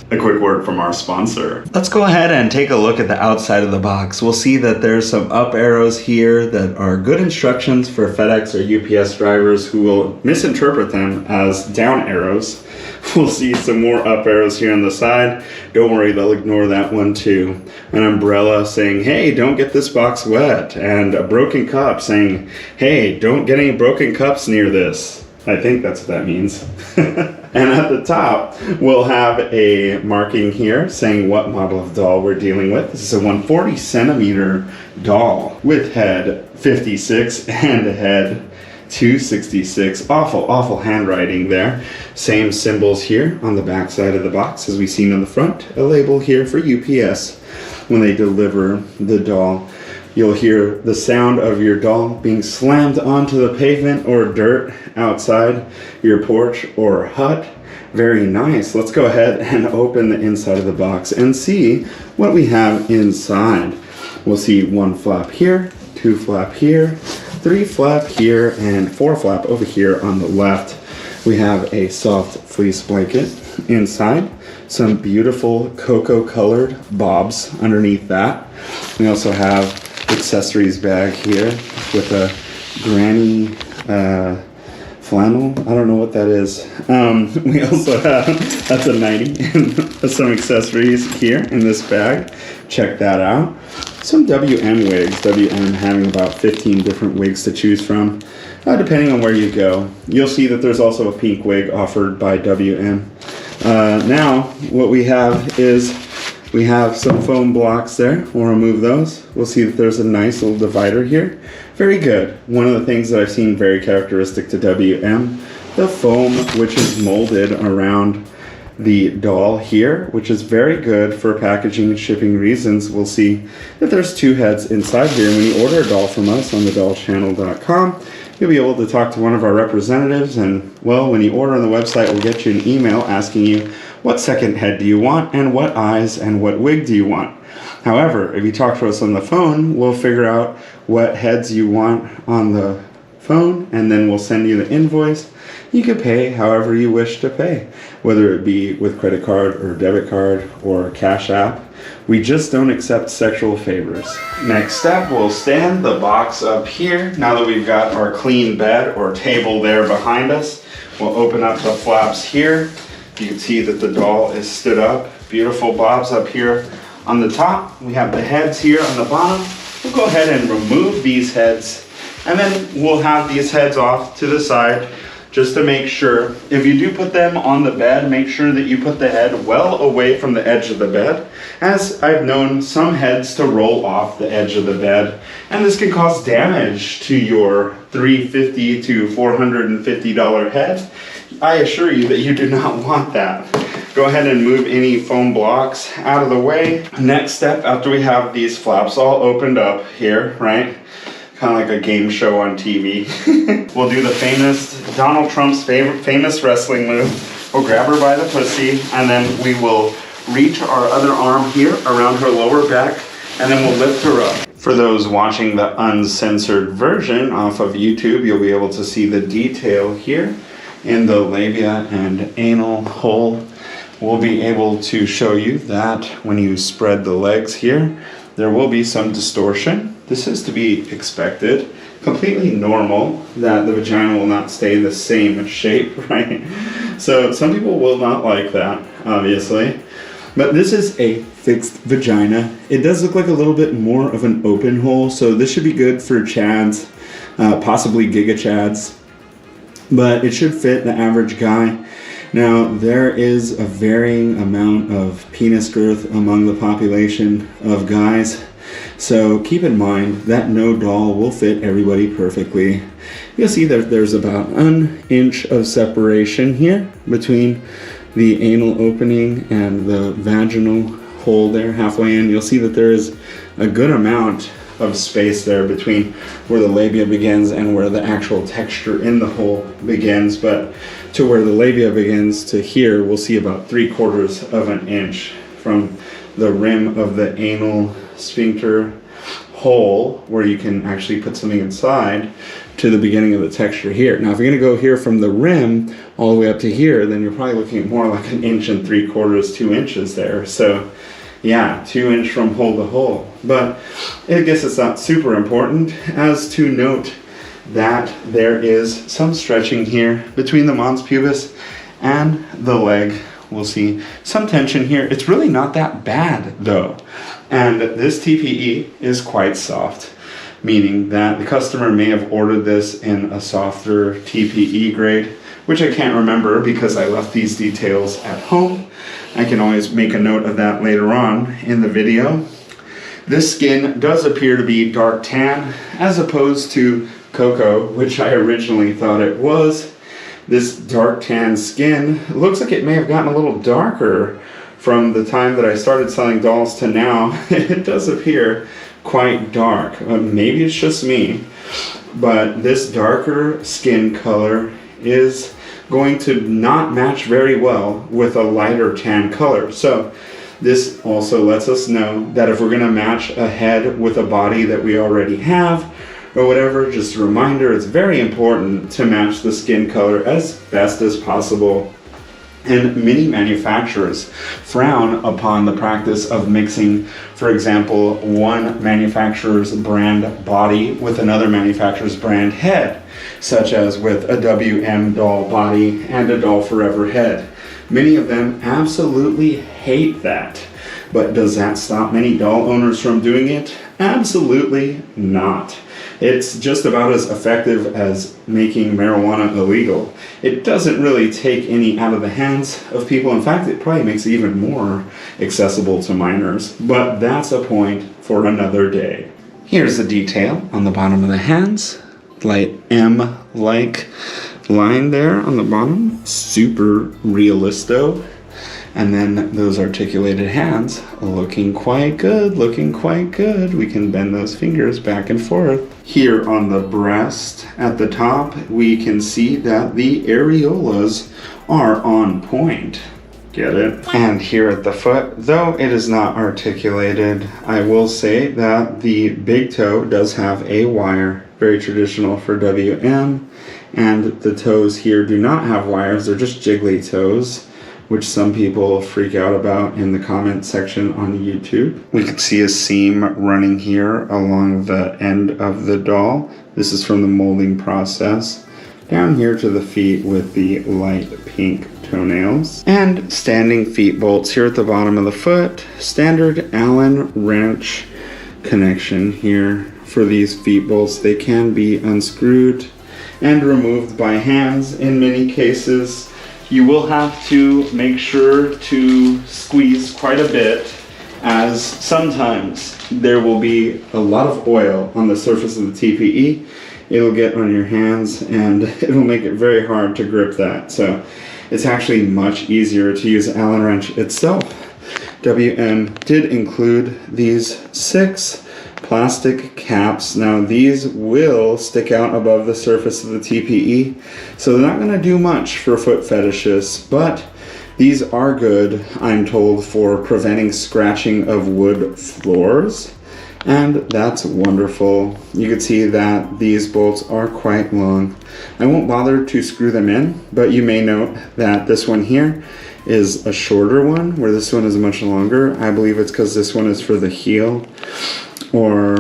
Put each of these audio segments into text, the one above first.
A quick word from our sponsor. Let's go ahead and take a look at the outside of the box. We'll see that there's some up arrows here that are good instructions for FedEx or UPS drivers who will misinterpret them as down arrows. We'll see some more up arrows here on the side. Don't worry, they'll ignore that one too. An umbrella saying, hey, don't get this box wet. And a broken cup saying, hey, don't get any broken cups near this. I think that's what that means. And at the top, we'll have a marking here saying what model of doll we're dealing with. This is a 140 centimeter doll with head 56 and head 266. Awful handwriting there. Same symbols here on the back side of the box as we've seen on the front. A label here for UPS when they deliver the doll. You'll hear the sound of your doll being slammed onto the pavement or dirt outside your porch or hut. Very nice. Let's go ahead and open the inside of the box and see what we have inside. We'll see 1 flap here, 2 flap here, 3 flap here, and 4 flap over here on the left. We have a soft fleece blanket inside. Some beautiful cocoa colored bobs underneath that. We also have accessories bag here with a granny flannel. I don't know what that is. We also have, that's a 90, and some accessories here in this bag. Check that out. Some WM wigs. WM having about 15 different wigs to choose from, depending on where you go. You'll see that there's also a pink wig offered by WM. Now, what we have is we have some foam blocks there. We'll remove those. We'll see that there's a nice little divider here. Very good. One of the things that I've seen very characteristic to WM, the foam which is molded around the doll here, which is very good for packaging and shipping reasons. We'll see that there's 2 heads inside here. When you order a doll from us on thedollchannel.com, you'll be able to talk to one of our representatives, and well, when you order on the website, we'll get you an email asking you what second head do you want and what eyes and what wig do you want. However, if you talk to us on the phone, we'll figure out what heads you want on the phone, and then we'll send you the invoice. You can pay however you wish to pay, whether it be with credit card or debit card or Cash App. We just don't accept sexual favors. Next step, we'll stand the box up here. Now that we've got our clean bed or table there behind us, we'll open up the flaps here. You can see that the doll is stood up. Beautiful bobs up here on the top. We have the heads here on the bottom. We'll go ahead and remove these heads, and then we'll have these heads off to the side just to make sure. If you do put them on the bed, make sure that you put the head well away from the edge of the bed, as I've known some heads to roll off the edge of the bed, and this can cause damage to your $350 to $450 head. I assure you that you do not want that. Go ahead and move any foam blocks out of the way. Next step, after we have these flaps all opened up here, right? Kind of like a game show on TV. We'll do the famous, Donald Trump's famous wrestling move. We'll grab her by the pussy, and then we will reach our other arm here around her lower back, and then we'll lift her up. For those watching the uncensored version off of YouTube, you'll be able to see the detail here in the labia and anal hole. We'll be able to show you that when you spread the legs here, there will be some distortion. This is to be expected. Completely normal that the vagina will not stay the same shape, right? So some people will not like that, obviously. But this is a fixed vagina. It does look like a little bit more of an open hole, so this should be good for chads, possibly giga chads. But it should fit the average guy. Now, there is a varying amount of penis girth among the population of guys, so keep in mind that no doll will fit everybody perfectly. You'll see that there's about an inch of separation here between the anal opening and the vaginal hole there halfway in. You'll see that there is a good amount of space there between where the labia begins and where the actual texture in the hole begins, but to where the labia begins to here, we'll see about 3/4 of an inch from the rim of the anal sphincter hole where you can actually put something inside to the beginning of the texture here. Now if you're going to go here from the rim all the way up to here, then you're probably looking at more like 1 3/4, 2 inches there. So yeah, 2 inch from hole to hole. But I guess it's not super important, as to note that there is some stretching here between the mons pubis and the leg. We'll see some tension here. It's really not that bad though. And this TPE is quite soft, meaning that the customer may have ordered this in a softer TPE grade, which I can't remember because I left these details at home. I can always make a note of that later on in the video. This skin does appear to be dark tan as opposed to cocoa, which I originally thought it was. This dark tan skin looks like it may have gotten a little darker from the time that I started selling dolls to now. It does appear quite dark. Maybe it's just me, but this darker skin color is going to not match very well with a lighter tan color. So this also lets us know that if we're going to match a head with a body that we already have or whatever, just a reminder, it's very important to match the skin color as best as possible. And many manufacturers frown upon the practice of mixing, for example, one manufacturer's brand body with another manufacturer's brand head, such as with a WM doll body and a Doll Forever head. Many of them absolutely hate that. But does that stop many doll owners from doing it? Absolutely not. It's just about as effective as making marijuana illegal. It doesn't really take any out of the hands of people. In fact, it probably makes it even more accessible to minors. But that's a point for another day. Here's the detail on the bottom of the hands. Light M-like line there on the bottom. Super realisto. And then those articulated hands looking quite good, looking quite good. We can bend those fingers back and forth. Here on the breast at the top, we can see that the areolas are on point. Get it? And here at the foot, though it is not articulated, I will say that the big toe does have a wire, very traditional for WM. And the toes here do not have wires, they're just jiggly toes, which some people freak out about in the comment section on YouTube. We can see a seam running here along the end of the doll. This is from the molding process. Down here to the feet with the light pink toenails. And standing feet bolts here at the bottom of the foot. Standard Allen wrench connection here for these feet bolts. They can be unscrewed and removed by hands in many cases. You will have to make sure to squeeze quite a bit, as sometimes there will be a lot of oil on the surface of the TPE. It'll get on your hands and it'll make it very hard to grip that. So it's actually much easier to use Allen wrench itself. WM did include these 6 plastic caps. Now these will stick out above the surface of the TPE, so they're not going to do much for foot fetishists, but these are good, I'm told, for preventing scratching of wood floors, and that's wonderful. You can see that these bolts are quite long. I won't bother to screw them in, but you may note that this one here is a shorter one, where this one is much longer. I believe it's because this one is for the heel. Or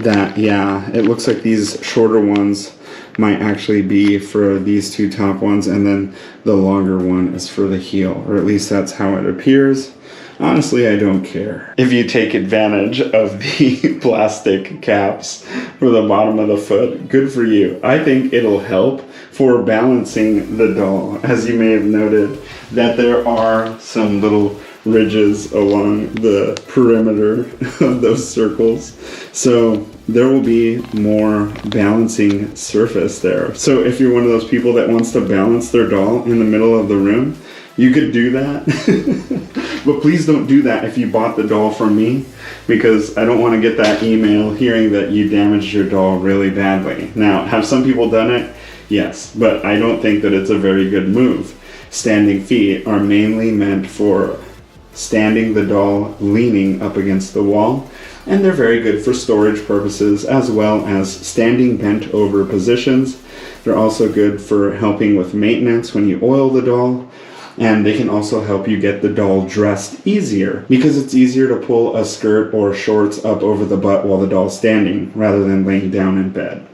that, yeah, it looks like these shorter ones might actually be for these 2 top ones, and then the longer one is for the heel, or at least that's how it appears. Honestly, I don't care. If you take advantage of the plastic caps for the bottom of the foot, good for you. I think it'll help for balancing the doll. As you may have noted, that there are some little ridges along the perimeter of those circles, so there will be more balancing surface there. So if you're one of those people that wants to balance their doll in the middle of the room, you could do that. But please don't do that if you bought the doll from me, because I don't want to get that email hearing that you damaged your doll really badly. Now, have some people done it? Yes, but I don't think that it's a very good move. Standing feet are mainly meant for standing the doll leaning up against the wall, and they're very good for storage purposes as well as standing bent over positions. They're also good for helping with maintenance when you oil the doll, and they can also help you get the doll dressed easier because it's easier to pull a skirt or shorts up over the butt while the doll's standing rather than laying down in bed.